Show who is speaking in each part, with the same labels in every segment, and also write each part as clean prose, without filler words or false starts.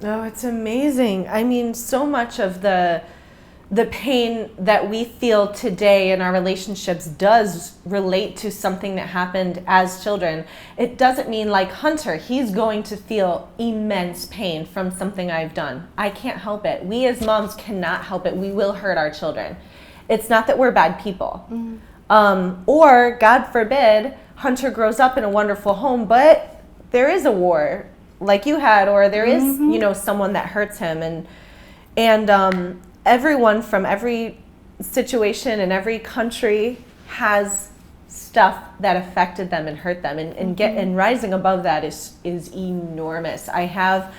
Speaker 1: Oh, it's amazing. I mean, so much of the pain that we feel today in our relationships does relate to something that happened as children. It doesn't mean like Hunter, he's going to feel immense pain from something I've done. I can't help it. We as moms cannot help it. We will hurt our children. It's not that we're bad people. Or, God forbid, Hunter grows up in a wonderful home, but there is a war like you had, or there is, someone that hurts him. And everyone from every situation in every country has stuff that affected them and hurt them, and rising above that is enormous. I have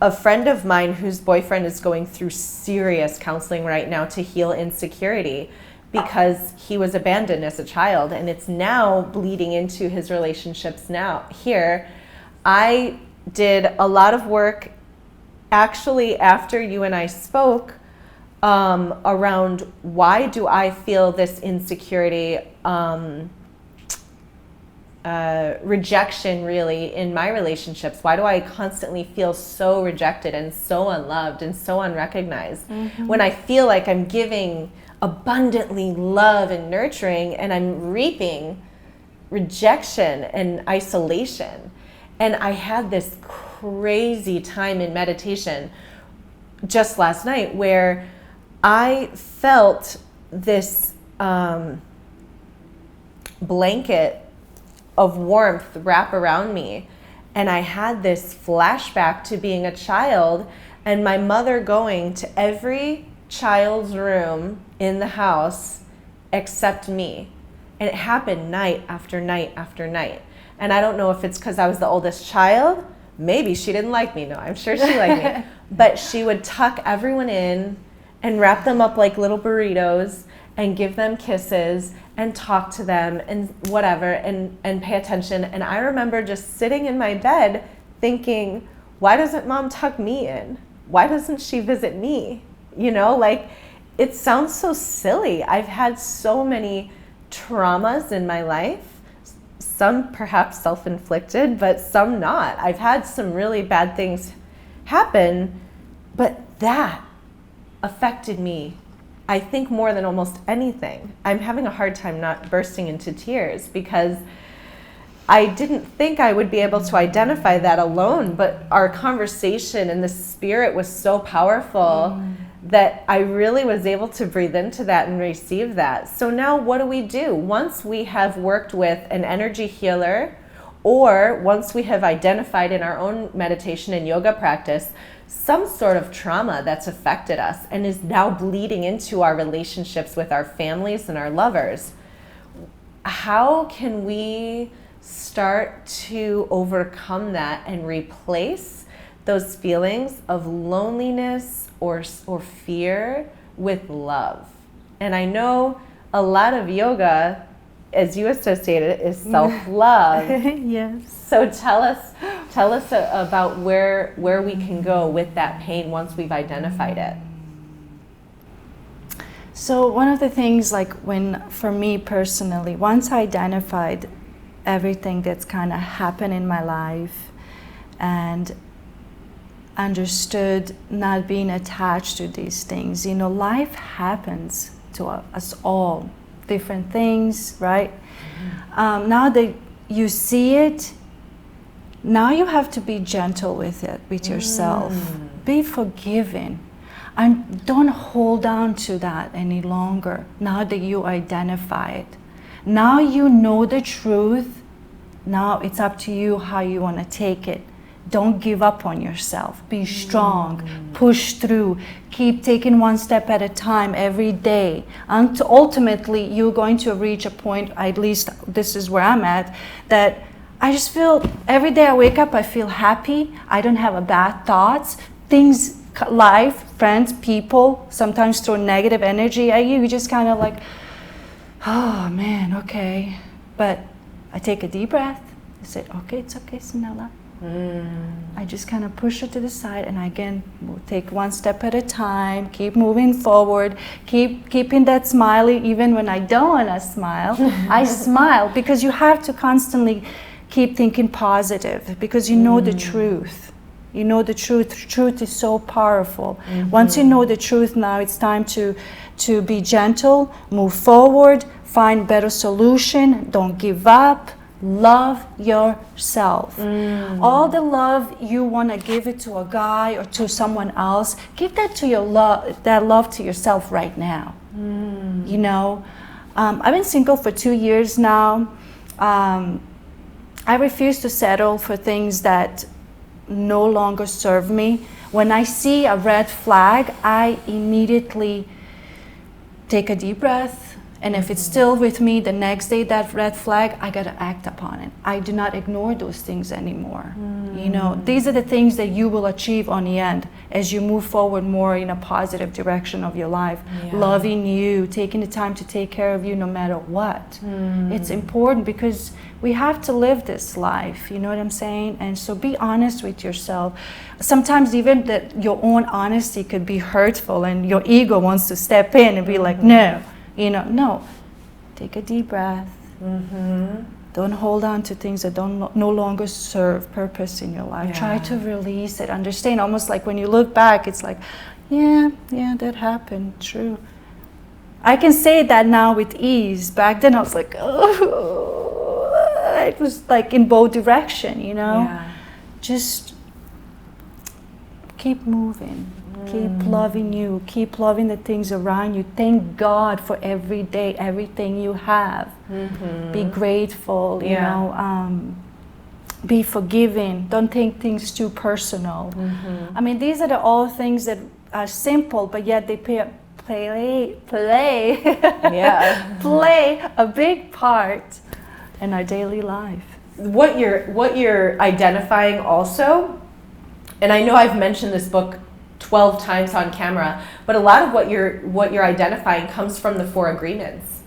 Speaker 1: a friend of mine whose boyfriend is going through serious counseling right now to heal insecurity because he was abandoned as a child, and it's now bleeding into his relationships now here. I did a lot of work actually after you and I spoke around why do I feel this insecurity, rejection really in my relationships? Why do I constantly feel so rejected and so unloved and so unrecognized when I feel like I'm giving abundantly love and nurturing and I'm reaping rejection and isolation? And I had this crazy time in meditation just last night where I felt this blanket of warmth wrap around me. And I had this flashback to being a child and my mother going to every child's room in the house except me. And it happened night after night after night. And I don't know if it's because I was the oldest child. Maybe she didn't like me. No, I'm sure she liked me. But she would tuck everyone in and wrap them up like little burritos and give them kisses and talk to them and whatever and pay attention. And I remember just sitting in my bed thinking, why doesn't mom tuck me in? Why doesn't she visit me? Like, it sounds so silly. I've had so many traumas in my life. Some perhaps self-inflicted, but some not. I've had some really bad things happen, but that affected me, I think, more than almost anything. I'm having a hard time not bursting into tears because I didn't think I would be able to identify that alone, but our conversation and the spirit was so powerful that I really was able to breathe into that and receive that. So now what do? Once we have worked with an energy healer, or once we have identified in our own meditation and yoga practice some sort of trauma that's affected us and is now bleeding into our relationships with our families and our lovers, how can we start to overcome that and replace those feelings of loneliness or fear with love? And I know a lot of yoga, as you associated it, is self-love.
Speaker 2: Yes.
Speaker 1: So tell us about where we can go with that pain once we've identified it.
Speaker 2: So one of the things, like for me personally, once I identified everything that's kind of happened in my life and understood not being attached to these things, life happens to us all, different things, right? Now that you see it, now you have to be gentle with it, with yourself. Be forgiving. And don't hold on to that any longer, now that you identify it. Now you know the truth. Now it's up to you how you want to take it. Don't give up on yourself. Be strong. Push through. Keep taking one step at a time every day. And ultimately, you're going to reach a point, at least this is where I'm at, that I just feel every day I wake up, I feel happy. I don't have bad thoughts. Things, life, friends, people, sometimes throw negative energy at you. You just kind of like, oh man, okay. But I take a deep breath. I say, okay, it's okay, Sanela. I just kind of push it to the side, and again, we'll take one step at a time, keep moving forward, keeping that smiley even when I don't want to smile. I smile because you have to constantly keep thinking positive because you know the truth. You know the truth. Truth is so powerful. Once you know the truth, now it's time to be gentle, move forward, find better solution, don't give up, love yourself. All the love you want to give it to a guy or to someone else, give that to that love to yourself right now. You know, I've been single for 2 years now. I refuse to settle for things that no longer serve me. When I see a red flag, I immediately take a deep breath. And if it's still with me the next day, that red flag, I gotta act upon it. I do not ignore those things anymore. You know, these are the things that you will achieve on the end as you move forward more in a positive direction of your life. Loving you, taking the time to take care of you no matter what. It's important because we have to live this life, you know what I'm saying? And so be honest with yourself. Sometimes even that your own honesty could be hurtful and your ego wants to step in and be like, no. You know, no. Take a deep breath. Don't hold on to things that no longer serve purpose in your life. Try to release it. Understand, almost like when you look back, it's like, yeah, that happened. True. I can say that now with ease. Back then, I was like, oh, it was like in both direction. You know, just keep moving. Keep loving you. Keep loving the things around you. Thank God for every day, everything you have. Be grateful, you know. Be forgiving. Don't take things too personal. I mean, these are all things that are simple, but yet they play a big part in our daily life.
Speaker 1: What you're identifying also, and I know I've mentioned this book 12 times on camera, but a lot of what you're identifying comes from the 4 Agreements,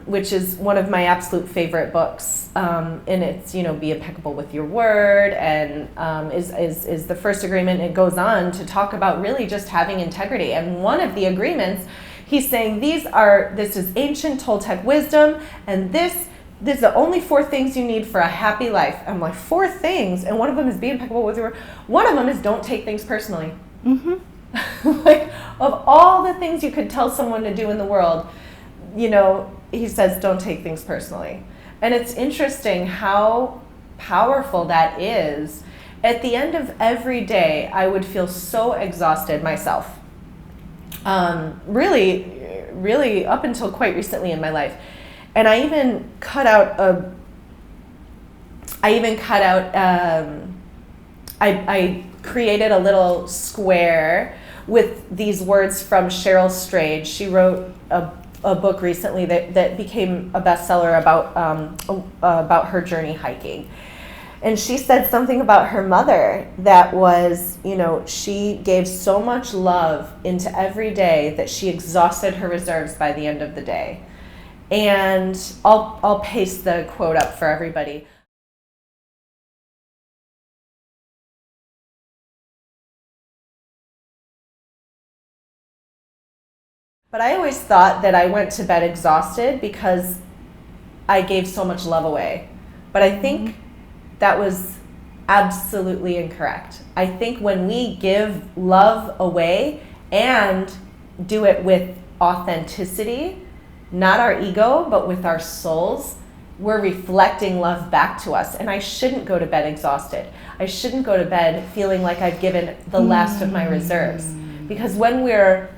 Speaker 1: which is one of my absolute favorite books. And it's, you know, be impeccable with your word, and is the first agreement. It goes on to talk about really just having integrity. And one of the agreements, he's saying this is ancient Toltec wisdom, and this is the only 4 things you need for a happy life. I'm like, 4 things? And one of them is be impeccable with your word. One of them is don't take things personally. Like, of all the things you could tell someone to do in the world, you know, he says don't take things personally. And it's interesting how powerful that is. At the end of every day, I would feel so exhausted myself. Really up until quite recently in my life. And I even cut out I created a little square with these words from Cheryl Strayed. She wrote a book recently that became a bestseller about her journey hiking. And she said something about her mother that was, you know, she gave so much love into every day that she exhausted her reserves by the end of the day. And I'll paste the quote up for everybody. But I always thought that I went to bed exhausted because I gave so much love away. But I think that was absolutely incorrect. I think when we give love away and do it with authenticity, not our ego, but with our souls, we're reflecting love back to us. And I shouldn't go to bed exhausted. I shouldn't go to bed feeling like I've given the last of my reserves. Because when we're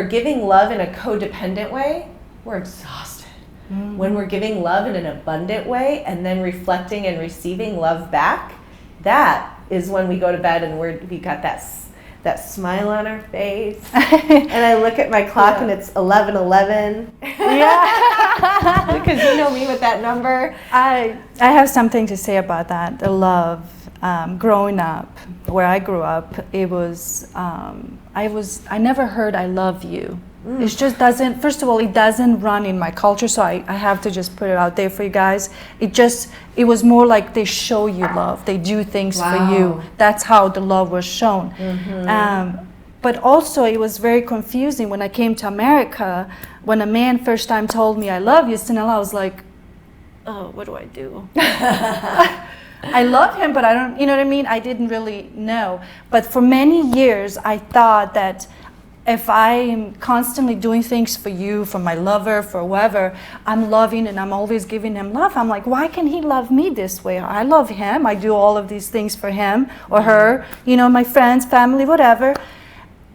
Speaker 1: giving love in a codependent way, we're exhausted. When we're giving love in an abundant way and then reflecting and receiving love back, that is when we go to bed and we got that smile on our face. And I look at my clock and it's 11:11. Yeah. Because you know me with that number.
Speaker 2: I have something to say about that. The love. Growing up, where I grew up, it was I never heard "I love you." It just doesn't. First of all, it doesn't run in my culture, so I have to just put it out there for you guys. It was more like they show you love. They do things for you. That's how the love was shown. But also, it was very confusing when I came to America. When a man first time told me "I love you," Sanela, I was like, "Oh, what do I do?" I love him, but I don't, you know what I mean? I didn't really know. But for many years, I thought that if I'm constantly doing things for you, for my lover, for whoever, I'm loving and I'm always giving him love. I'm like, why can he love me this way? I love him. I do all of these things for him or her, you know, my friends, family, whatever.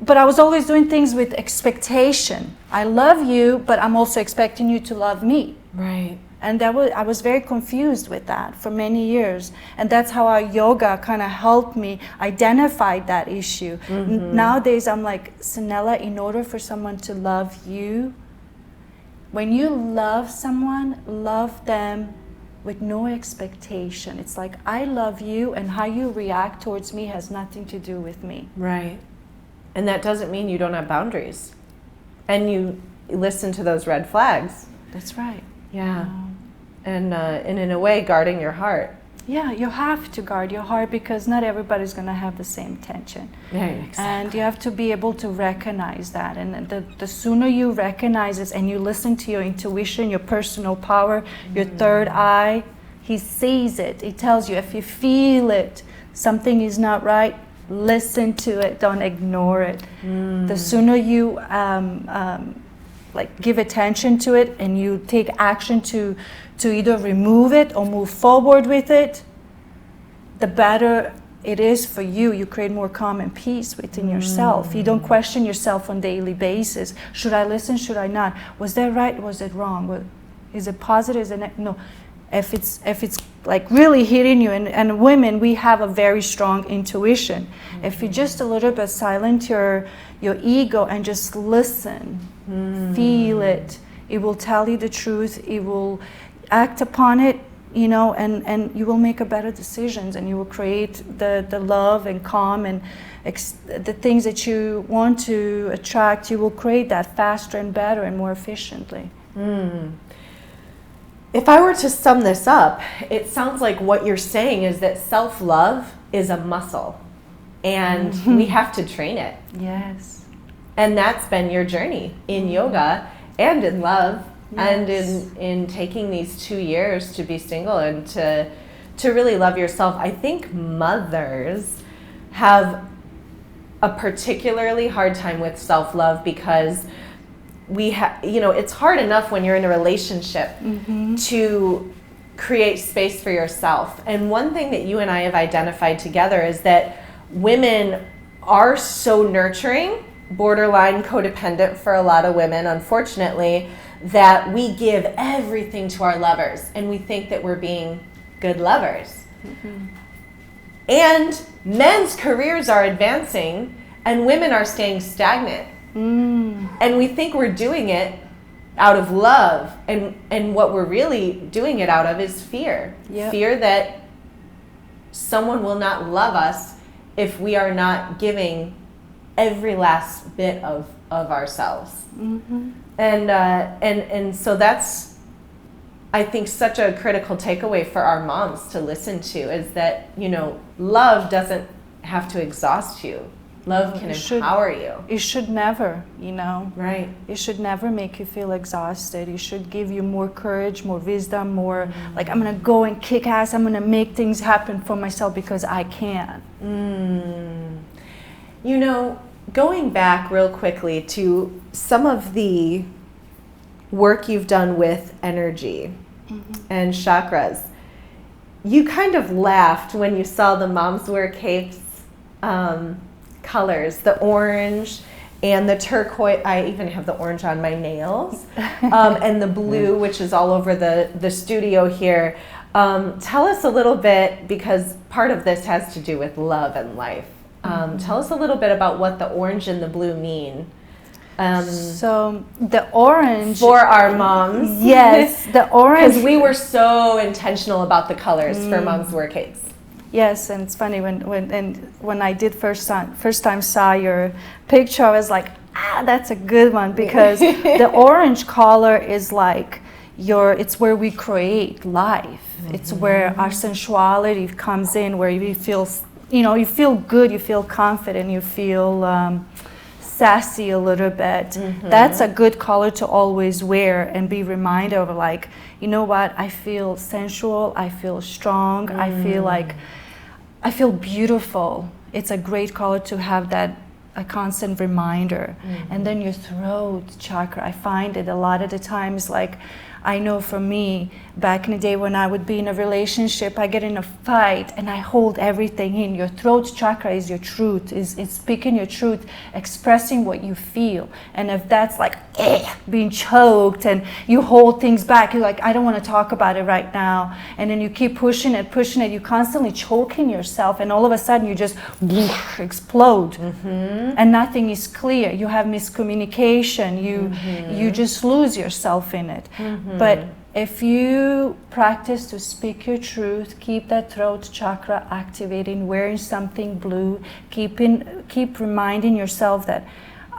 Speaker 2: But I was always doing things with expectation. I love you, but I'm also expecting you to love me.
Speaker 1: Right.
Speaker 2: And I was very confused with that for many years. And that's how our yoga kind of helped me identify that issue. Nowadays, I'm like, Sanela, in order for someone to love you, when you love someone, love them with no expectation. It's like, I love you, and how you react towards me has nothing to do with me.
Speaker 1: Right. And that doesn't mean you don't have boundaries. And you listen to those red flags.
Speaker 2: That's right.
Speaker 1: Yeah. And in a way, guarding your heart.
Speaker 2: Yeah, you have to guard your heart because not everybody's going to have the same intention.
Speaker 1: Yeah, exactly.
Speaker 2: And you have to be able to recognize that. And the sooner you recognize this and you listen to your intuition, your personal power, your third eye, he sees it. He tells you if you feel it, something is not right, listen to it, don't ignore it. The sooner you like give attention to it and you take action to either remove it or move forward with it, the better it is for you. You create more calm and peace within yourself. You don't question yourself on a daily basis. Should I listen? Should I not? Was that right? Was it wrong? Is it positive? Is it no? If it's like really hitting you, and women, we have a very strong intuition. If you just a little bit silent your ego and just listen, feel it, it will tell you the truth, it will act upon it, you know, and you will make a better decisions, and you will create the love and calm and the things that you want to attract. You will create that faster and better and more efficiently.
Speaker 1: If I were to sum this up, it sounds like what you're saying is that self-love is a muscle, and we have to train it.
Speaker 2: Yes.
Speaker 1: And that's been your journey in yoga and in love.
Speaker 2: Yes.
Speaker 1: And in taking these 2 years to be single and to really love yourself. I think mothers have a particularly hard time with self-love because it's hard enough when you're in a relationship to create space for yourself. And one thing that you and I have identified together is that women are so nurturing, borderline codependent for a lot of women, unfortunately, that we give everything to our lovers and we think that we're being good lovers. And men's careers are advancing and women are staying stagnant. And we think we're doing it out of love, and what we're really doing it out of is fear.
Speaker 2: Yep.
Speaker 1: Fear that someone will not love us if we are not giving every last bit of ourselves. And so that's, I think, such a critical takeaway for our moms to listen to, is that, you know, love doesn't have to exhaust you. Love can empower you.
Speaker 2: It should never, you know.
Speaker 1: Right.
Speaker 2: It should never make you feel exhausted. It should give you more courage, more wisdom, more like, I'm going to go and kick ass. I'm going to make things happen for myself because I can.
Speaker 1: You know, going back real quickly to some of the work you've done with energy and chakras, you kind of laughed when you saw the Moms Wear Capes colors, the orange and the turquoise. I even have the orange on my nails, and the blue, which is all over the studio here. Tell us a little bit, because part of this has to do with love and life. Tell us a little bit about what the orange and the blue mean.
Speaker 2: So the orange
Speaker 1: for our moms.
Speaker 2: Yes, the orange.
Speaker 1: Because we were so intentional about the colors for Moms Wear Capes.
Speaker 2: Yes, and it's funny when I did first time saw your picture, I was like, that's a good one, because the orange color is like it's where we create life. It's where our sensuality comes in, where you feel, you know, you feel good, you feel confident, you feel sassy a little bit, that's a good color to always wear and be reminded of, like, you know what, I feel sensual, I feel strong, I feel beautiful. It's a great color to have that, a constant reminder. And then your throat chakra, I find it a lot of the times, like, I know for me, back in the day when I would be in a relationship, I get in a fight and I hold everything in. Your throat chakra is your truth, is speaking your truth, expressing what you feel. And if that's like being choked and you hold things back, you're like, I don't want to talk about it right now. And then you keep pushing it, you constantly choking yourself, and all of a sudden you just explode. And nothing is clear. You have miscommunication, you just lose yourself in it. But if you practice to speak your truth, keep that throat chakra activating, wearing something blue, keep reminding yourself that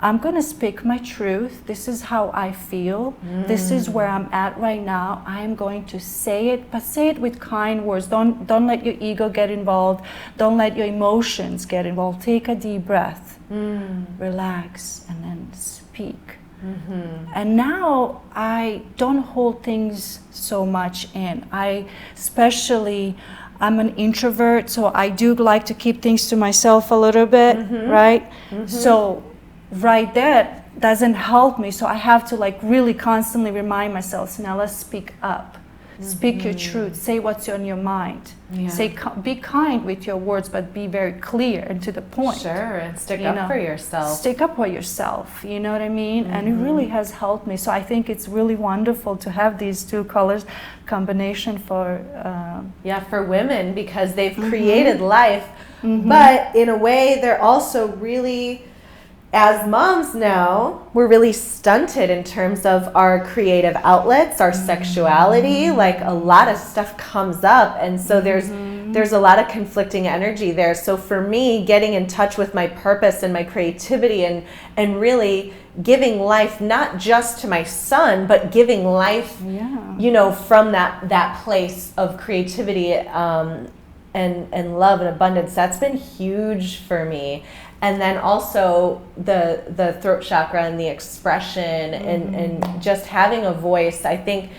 Speaker 2: I'm going to speak my truth. This is how I feel. This is where I'm at right now. I'm going to say it, but say it with kind words. Don't let your ego get involved. Don't let your emotions get involved. Take a deep breath, relax, and then speak. And now I don't hold things so much in. I'm an introvert, so I do like to keep things to myself a little bit, right? So right there doesn't help me. So I have to like really constantly remind myself, now let's speak up. Speak your truth. Say what's on your mind. Be kind with your words, but be very clear and to the point.
Speaker 1: Sure, and stick up for yourself.
Speaker 2: Stick up for yourself, you know what I mean? And it really has helped me. So I think it's really wonderful to have these two colors combination for...
Speaker 1: for women, because they've created life, but in a way they're also really... As moms now, we're really stunted in terms of our creative outlets, our sexuality, like a lot of stuff comes up. And so there's a lot of conflicting energy there. So for me, getting in touch with my purpose and my creativity and really giving life, not just to my son, but giving life, you know, from that place of creativity and love and abundance, that's been huge for me. And then also the throat chakra and the expression and just having a voice. I think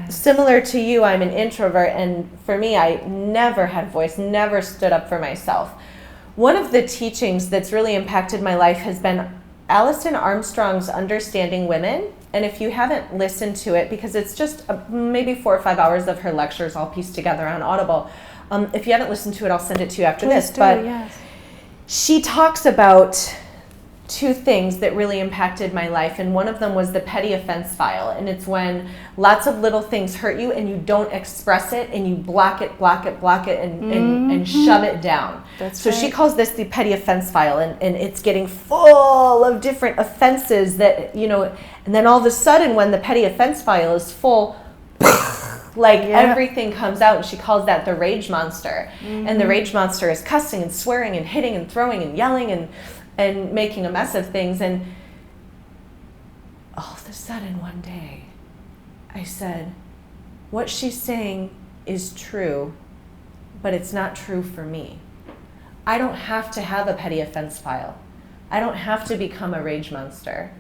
Speaker 1: similar to you, I'm an introvert, and for me, I never had a voice, never stood up for myself. One of the teachings that's really impacted my life has been Alison Armstrong's Understanding Women. And if you haven't listened to it, because it's just maybe 4 or 5 hours of her lectures all pieced together on Audible. If you haven't listened to it, I'll send it to you after this. She talks about 2 things that really impacted my life, and one of them was the petty offense file. And it's when lots of little things hurt you and you don't express it and you block it and shove it down. So she calls this the petty offense file, and it's getting full of different offenses that, you know, and then all of a sudden when the petty offense file is full, everything comes out, and she calls that the rage monster. And the rage monster is cussing and swearing and hitting and throwing and yelling and making a mess of things. And all of a sudden one day I said, what she's saying is true, but it's not true for me. I don't have to have a petty offense file. I don't have to become a rage monster.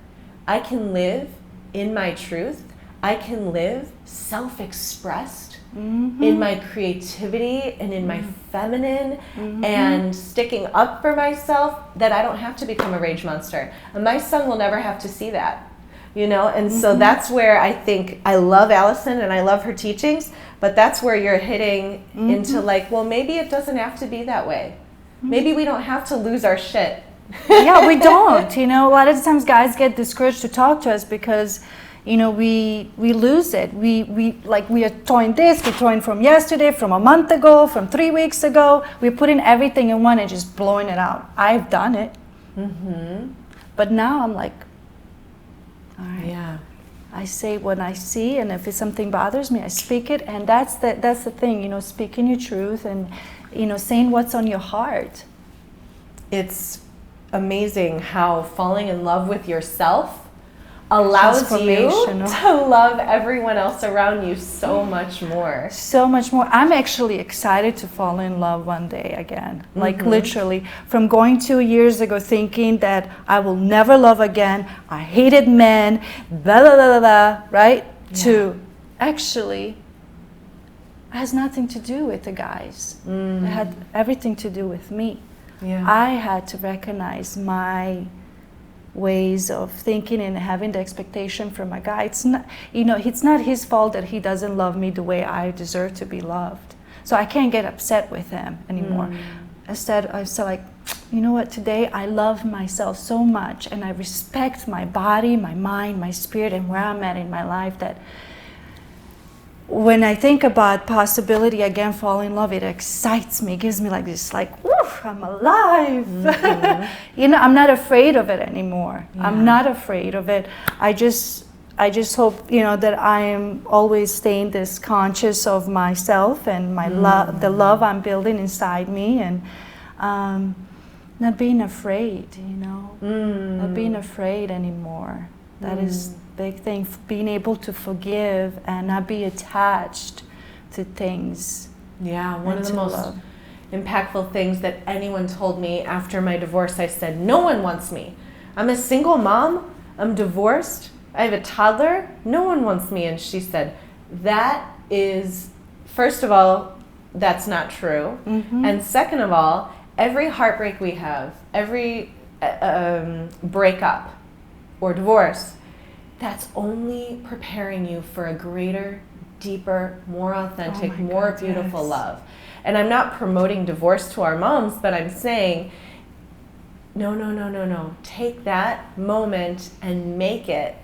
Speaker 1: I can live in my truth. I can live self-expressed in my creativity and in my feminine and sticking up for myself, that I don't have to become a rage monster. And my son will never have to see that, you know? And so that's where I think I love Alison and I love her teachings, but that's where you're hitting into like, well, maybe it doesn't have to be that way. Maybe we don't have to lose our shit.
Speaker 2: Yeah, we don't. You know, a lot of times guys get discouraged to talk to us because, you know, we lose it. We are throwing this, we're throwing from yesterday, from a month ago, from 3 weeks ago. We're putting everything in one and just blowing it out. I've done it. But now I'm like, all right. Yeah. I say what I see, and if it's something bothers me, I speak it. And that's the thing, you know, speaking your truth and, you know, saying what's on your heart.
Speaker 1: It's amazing how falling in love with yourself allows you
Speaker 2: transformational.
Speaker 1: to love everyone else around you so much more.
Speaker 2: So much more. I'm actually excited to fall in love one day again. Like literally, from going 2 years ago thinking that I will never love again, I hated men, blah, blah, blah, blah, blah, right?
Speaker 1: Yeah.
Speaker 2: To actually, it has nothing to do with the guys. It had everything to do with me.
Speaker 1: Yeah.
Speaker 2: I had to recognize my ways of thinking and having the expectation from a guy. It's not, it's not his fault that he doesn't love me the way I deserve to be loved. So I can't get upset with him anymore. Instead, I was like, you know what, today I love myself so much and I respect my body, my mind, my spirit, and where I'm at in my life, that when I think about possibility again, fall in love, it excites me, gives me like this, like, woof, I'm alive. I'm not afraid of it anymore. Yeah. I'm not afraid of it. I just hope, that I am always staying this conscious of myself and my love, the love I'm building inside me, and not being afraid, not being afraid anymore. That is big thing, being able to forgive and not be attached to things.
Speaker 1: Yeah, one of the most impactful things that anyone told me after my divorce, I said, no one wants me. I'm a single mom, I'm divorced, I have a toddler, no one wants me. And she said, that is, first of all, that's not true. And second of all, every heartbreak we have, every breakup or divorce, that's only preparing you for a greater, deeper, more authentic, more beautiful love. And I'm not promoting divorce to our moms, but I'm saying, no. Take that moment and make it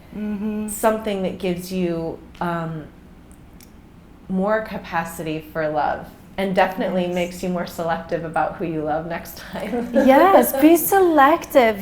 Speaker 1: something that gives you more capacity for love. And definitely makes you more selective about who you love next time.
Speaker 2: Yes, be selective,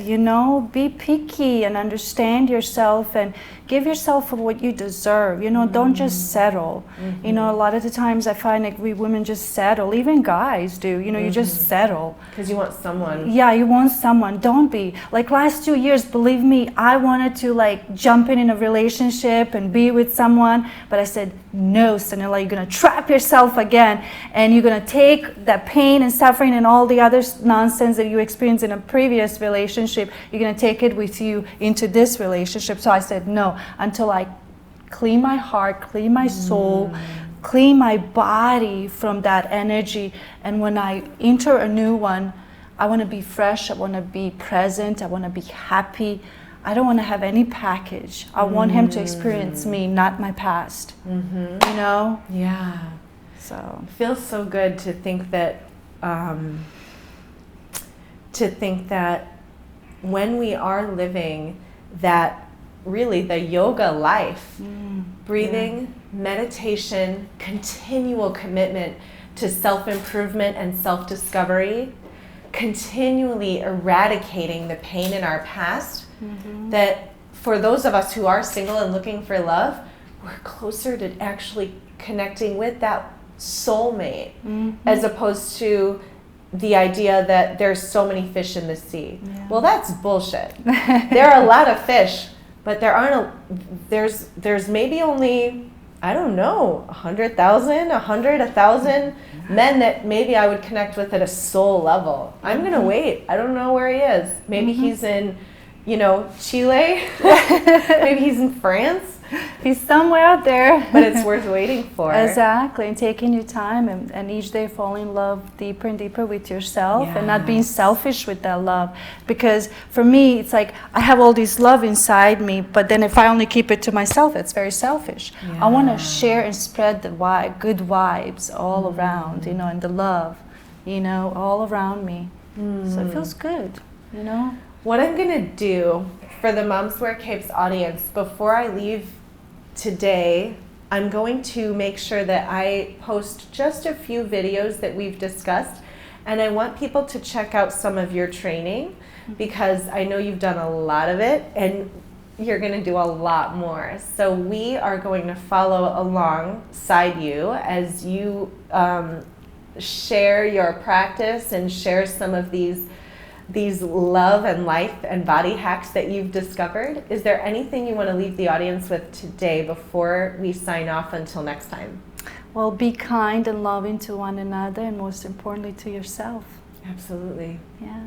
Speaker 2: be picky and understand yourself and give yourself what you deserve. Don't just settle. A lot of the times I find like we women just settle, even guys do, you just settle.
Speaker 1: Because you want someone.
Speaker 2: Yeah, you want someone. Don't be. Like last 2 years, believe me, I wanted to like jump in a relationship and be with someone, but I said, no, Sanela, you're going to trap yourself again. And you're going to take that pain and suffering and all the other nonsense that you experienced in a previous relationship, you're going to take it with you into this relationship. So I said no, until I clean my heart, clean my soul, clean my body from that energy. And when I enter a new one, I want to be fresh, I want to be present, I want to be happy. I don't want to have any package. I want him to experience me, not my past.
Speaker 1: Yeah.
Speaker 2: So
Speaker 1: it feels so good to think that when we are living that really the yoga life, breathing, meditation, continual commitment to self-improvement and self-discovery, continually eradicating the pain in our past, that for those of us who are single and looking for love, we're closer to actually connecting with that soulmate, as opposed to the idea that there's so many fish in the sea. Yeah. Well, that's bullshit. There are a lot of fish, but there's maybe only, I don't know, 100,000, 1,000 men that maybe I would connect with at a soul level. I'm gonna wait. I don't know where he is. Maybe he's in, Chile. Maybe he's in France.
Speaker 2: He's somewhere out there.
Speaker 1: But it's worth waiting for.
Speaker 2: Exactly, and taking your time and each day falling in love deeper and deeper with yourself, and not being selfish with that love. Because for me, it's like I have all this love inside me, but then if I only keep it to myself, it's very selfish. I want to share and spread the good vibes all around, and the love, all around me. So it feels good,
Speaker 1: What I'm going to do for the Moms Wear Capes audience, before I leave today, I'm going to make sure that I post just a few videos that we've discussed, and I want people to check out some of your training, because I know you've done a lot of it and you're going to do a lot more. So we are going to follow alongside you as you share your practice and share some of these these love and life and body hacks that you've discovered. Is there anything you want to leave the audience with today before we sign off until next time?
Speaker 2: Well, be kind and loving to one another, and most importantly to yourself.
Speaker 1: Absolutely.
Speaker 2: Yeah.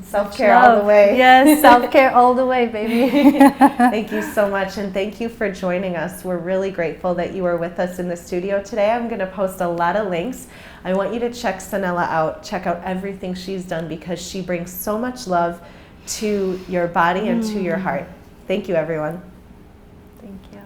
Speaker 1: Self-care all the way.
Speaker 2: Yes, self-care all the way, baby.
Speaker 1: Thank you so much, and thank you for joining us. We're really grateful that you were with us in the studio today. I'm going to post a lot of links. I want you to check Sanela out. Check out everything she's done, because she brings so much love to your body and to your heart. Thank you, everyone.
Speaker 2: Thank you.